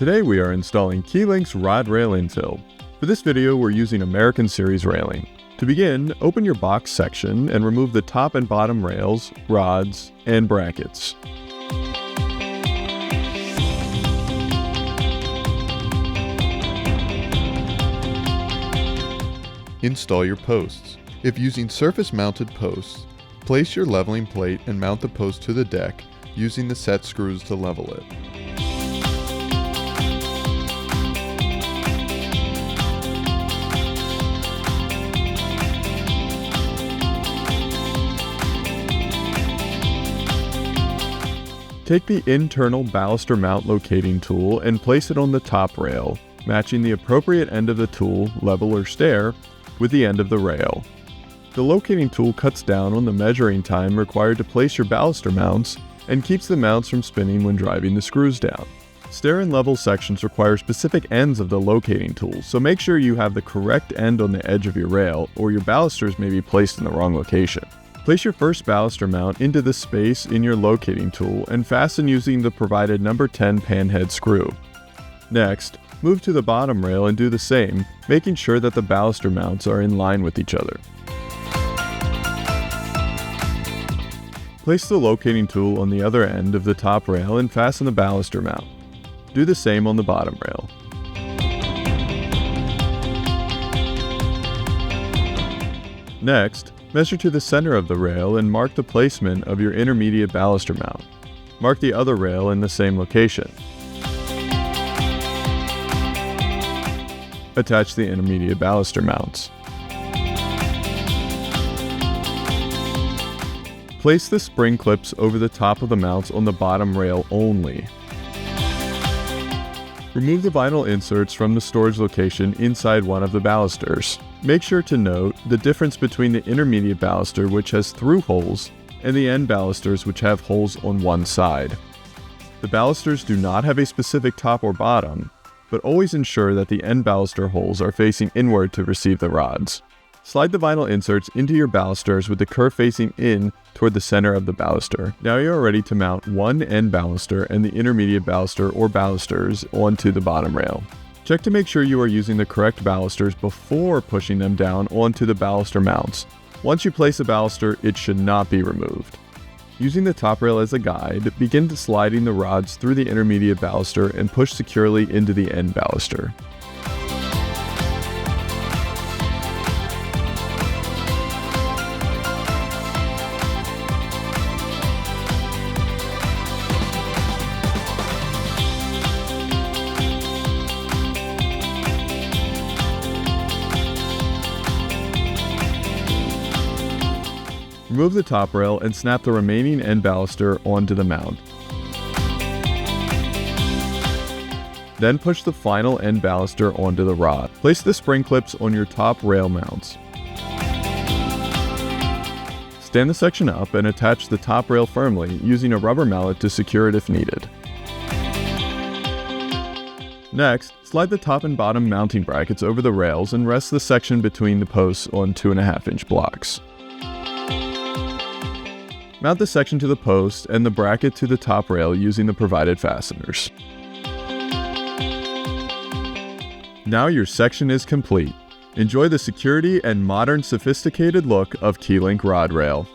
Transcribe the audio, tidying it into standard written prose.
Today we are installing Keylink's rod rail infill. For this video we're using American Series railing. To begin, open your box section and remove the top and bottom rails, rods, and brackets. Install your posts. If using surface-mounted posts, place your leveling plate and mount the post to the deck using the set screws to level it. Take the internal baluster mount locating tool and place it on the top rail, matching the appropriate end of the tool, level or stair, with the end of the rail. The locating tool cuts down on the measuring time required to place your baluster mounts and keeps the mounts from spinning when driving the screws down. Stair and level sections require specific ends of the locating tool, so make sure you have the correct end on the edge of your rail or your balusters may be placed in the wrong location. Place your first baluster mount into the space in your locating tool and fasten using the provided number 10 panhead screw. Next, move to the bottom rail and do the same, making sure that the baluster mounts are in line with each other. Place the locating tool on the other end of the top rail and fasten the baluster mount. Do the same on the bottom rail. Next, measure to the center of the rail and mark the placement of your intermediate baluster mount. Mark the other rail in the same location. Attach the intermediate baluster mounts. Place the spring clips over the top of the mounts on the bottom rail only. Remove the vinyl inserts from the storage location inside one of the balusters. Make sure to note the difference between the intermediate baluster, which has through holes, and the end balusters, which have holes on one side. The balusters do not have a specific top or bottom, but always ensure that the end baluster holes are facing inward to receive the rods. Slide the vinyl inserts into your balusters with the curve facing in toward the center of the baluster. Now you are ready to mount one end baluster and the intermediate baluster or balusters onto the bottom rail. Check to make sure you are using the correct balusters before pushing them down onto the baluster mounts. Once you place a baluster, it should not be removed. Using the top rail as a guide, begin sliding the rods through the intermediate baluster and push securely into the end baluster. Remove the top rail and snap the remaining end baluster onto the mount. Then push the final end baluster onto the rod. Place the spring clips on your top rail mounts. Stand the section up and attach the top rail firmly using a rubber mallet to secure it if needed. Next, slide the top and bottom mounting brackets over the rails and rest the section between the posts on 2.5-inch blocks. Mount the section to the post and the bracket to the top rail using the provided fasteners. Now your section is complete. Enjoy the security and modern sophisticated look of Keylink rod rail.